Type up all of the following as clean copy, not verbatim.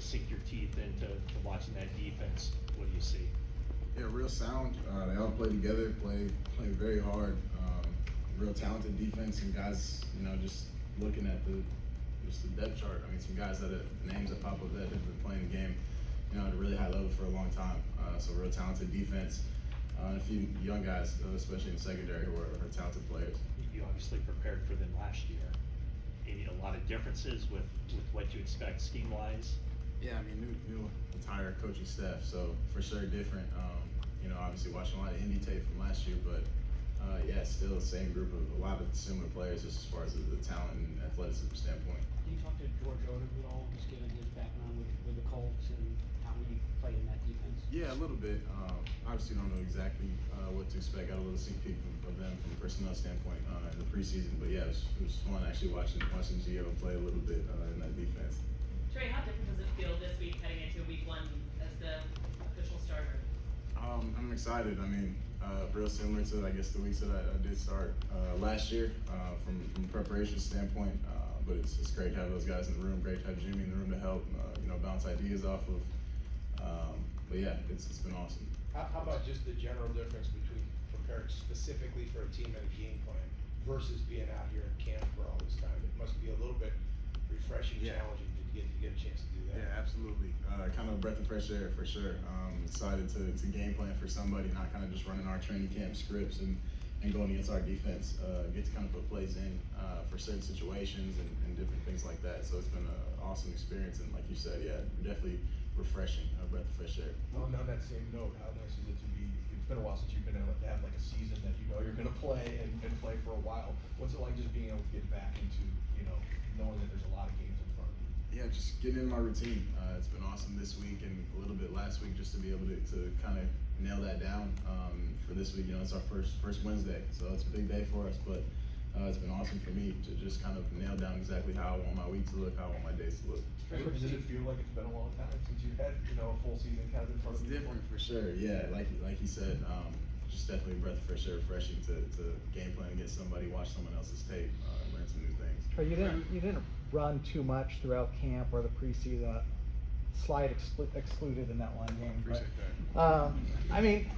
to sink your teeth into watching that defense? What do you see? Yeah, real sound. They all play together, play very hard. Real talented defense, and guys, just looking at the depth chart. I mean, some guys names that pop up that have been playing the game, at a really high level for a long time. So real talented defense. And a few young guys, especially in secondary, who are talented players. You obviously prepared for them last year. A lot of differences with what you expect scheme-wise. Yeah, I mean, new entire coaching staff, so for sure different. Obviously watching a lot of indie tape from last year, but yeah, still the same group of a lot of similar players just as far as the talent and athleticism standpoint. Can you talk to George Odom at all, just given his background with the Colts and how he played in that defense? Yeah, a little bit. Obviously don't know exactly what to expect. Got a little sneak peek of them from a personnel standpoint in the preseason, but yeah, it was fun actually watching Gio play a little bit in that defense. Trey, how different does it feel this week heading into week 1 as the official starter? I'm excited. I mean, real similar to, I guess, the weeks that I did start last year from a preparation standpoint. But it's great to have those guys in the room. Great to have Jimmy in the room to help, bounce ideas off of. But yeah, it's been awesome. How about just the general difference between preparing specifically for a team and a game plan versus being out here in camp for all this time? It must be a little bit refreshing, challenging to get a chance to do that. Yeah, absolutely. Kind of a breath of fresh air for sure. Excited to game plan for somebody, not kind of just running our training camp scripts and going against our defense. Get to kind of put plays in for certain situations and different things like that. So it's been an awesome experience, and like you said, yeah, definitely refreshing, a breath of fresh air. Well, on that same note, how nice is it to be? It's been a while since you've been able to have like a season that you're going to play and play for a while. What's it like just being able to get back into knowing that there's a lot of games in front of you? Yeah, just getting in my routine. It's been awesome this week and a little bit last week just to be able to kind of nail that down. For this week, it's our first Wednesday, so it's a big day for us. But it's been awesome for me to just kind of nail down exactly how I want my week to look, how I want my days to look. Does it feel like it's been a long time since you've had a full season kind of in front of you? It's different for sure. Yeah, like you said, just definitely a breath of fresh air, refreshing to game plan against somebody, watch someone else's tape, learn some new things. Trey, you didn't run too much throughout camp or the preseason. Slide excluded in that one game. Appreciate that. I mean,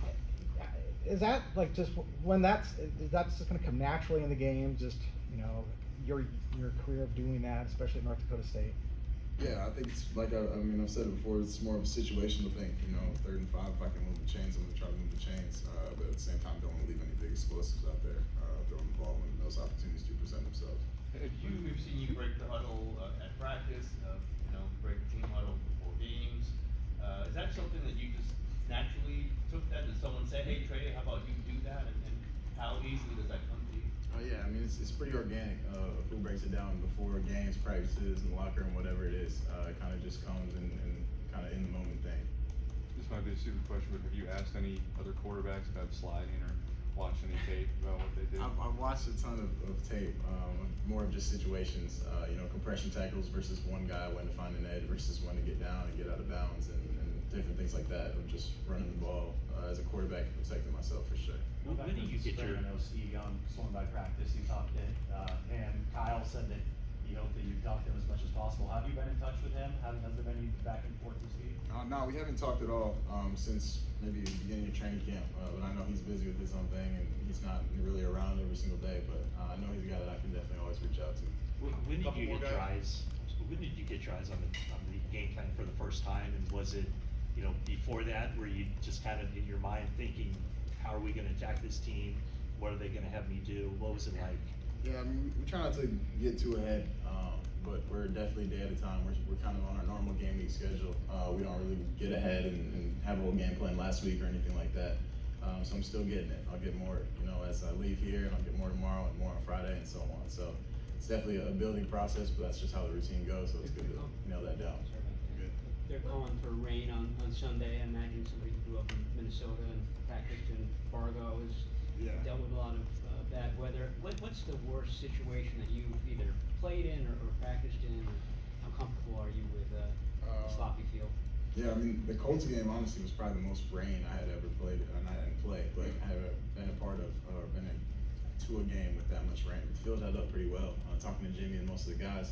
is that like just when that's just going to come naturally in the game? Just your career of doing that, especially at North Dakota State. Yeah, I think it's like I've said it before. It's more of a situational thing. 3rd and 5, if I can move the chains, I'm gonna try to move the chains. But at the same time, don't want to leave any big explosives out there throwing the ball when those opportunities do present themselves. We've seen you break the huddle at practice. Break the team huddle before games. Is that something that you just naturally took that? Did someone say, "Hey Trey, how about you do that?" And how easily does that come to you? Oh yeah, I mean it's pretty organic. Who breaks it down before games, practices, in the locker room, whatever it is. It kind of just comes and kind of in the moment thing. This might be a stupid question, but have you asked any other quarterbacks about sliding or watched any tape about what they did? I've watched a ton of tape, more of just situations. Compression tackles versus one guy when to find an edge versus when to get down and get out of bounds and different things like that. Of just running the ball as a quarterback and protecting myself for sure. When did you get your OC on swung by practice? You talked to him. Kyle said that you hope that you ducked him as much as possible. Have you been in touch with him? Has there been any back and forth this week? No, we haven't talked at all since maybe the beginning of training camp. But I know he's busy with his own thing and he's not really around every single day. But I know he's a guy that I can definitely always reach out to. When did you get your eyes? When did you get your eyes on the game plan for the first time? And was it, before that, were you just kind of in your mind thinking, how are we going to attack this team? What are they going to have me do? What was it like? Yeah, I mean, we try not to get too ahead, but we're definitely a day at a time. We're kind of on our normal game week schedule. We don't really get ahead and have a whole game plan last week or anything like that. So I'm still getting it. I'll get more, as I leave here, and I'll get more tomorrow and more on Friday and so on. So it's definitely a building process, but that's just how the routine goes. So it's good to nail that down. Good. They're calling for rain on Sunday. I imagine somebody who grew up in Minnesota and practiced in Fargo has dealt with a lot of bad weather. What's the worst situation that you've either played in or practiced in? Or how comfortable are you with sloppy field? Yeah, I mean, the Colts game honestly was probably the most rain I had ever played, and I didn't play, but I have been a part of or been to a game with that much rain. The field held up pretty well. Talking to Jimmy and most of the guys,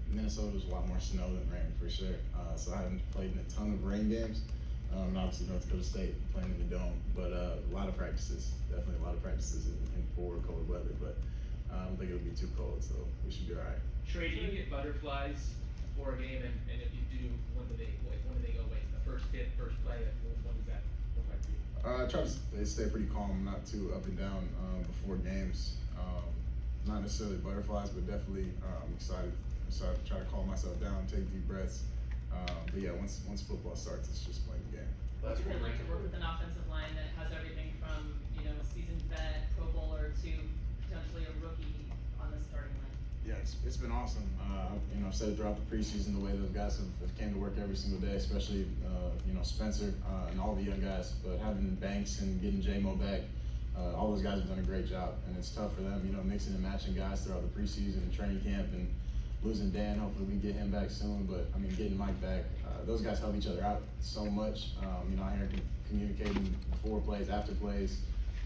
Minnesota was a lot more snow than rain for sure. So I haven't played in a ton of rain games. And obviously North Dakota State playing in the dome, but a lot of practices, definitely a lot of practices in poor cold weather. But I don't think it'll be too cold, so we should be all right. Trey, do you get butterflies before a game, and if you do, when do they go away? The first hit, first play, when does that look like for you? I try to stay pretty calm, not too up and down before games. Not necessarily butterflies, but definitely excited. So I try to calm myself down, take deep breaths. But yeah, once football starts, it's just playing the game. What's it like to work with an offensive line that has everything from, you know, a seasoned vet, Pro Bowler to potentially a rookie on the starting line? Yeah, it's been awesome. You know, I've said it throughout the preseason, the way those guys have came to work every single day, especially you know, Spencer and all the young guys. But having Banks and getting J-Mo back, all those guys have done a great job, and it's tough for them, you know, mixing and matching guys throughout the preseason and training camp, and losing Dan. Hopefully we get him back soon. But I mean, getting Mike back, those guys help each other out so much. You know, I hear communicating before plays, after plays,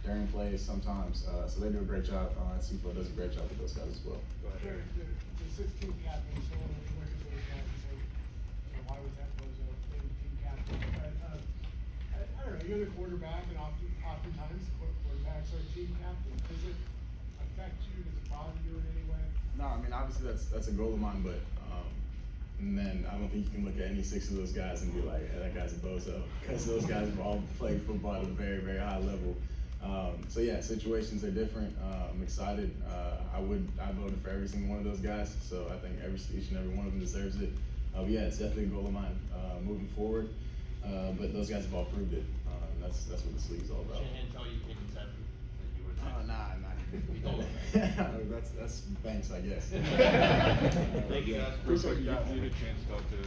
during plays sometimes. So they do a great job. CFO does a great job with those guys as well. Go ahead, Eric. The 16 captain, so when we look at those guys and say, you know, why was that was a team captain? I don't know, you're the quarterback, and oftentimes quarterbacks are team captain. Does it affect you? Does it bother you in any way? No, I mean, obviously that's a goal of mine, but man, I don't think you can look at any 6 of those guys and be like, hey, that guy's a bozo, because those guys have all played football at a very, very high level. So yeah, situations are different. I'm excited. I voted for every single one of those guys, so I think each and every one of them deserves it. But yeah, it's definitely a goal of mine moving forward. But those guys have all proved it. That's what this league's all about. Shanahan tell you in December that you were next? That's Banks, I guess. Thank you guys. Real quick, you had a chance to talk to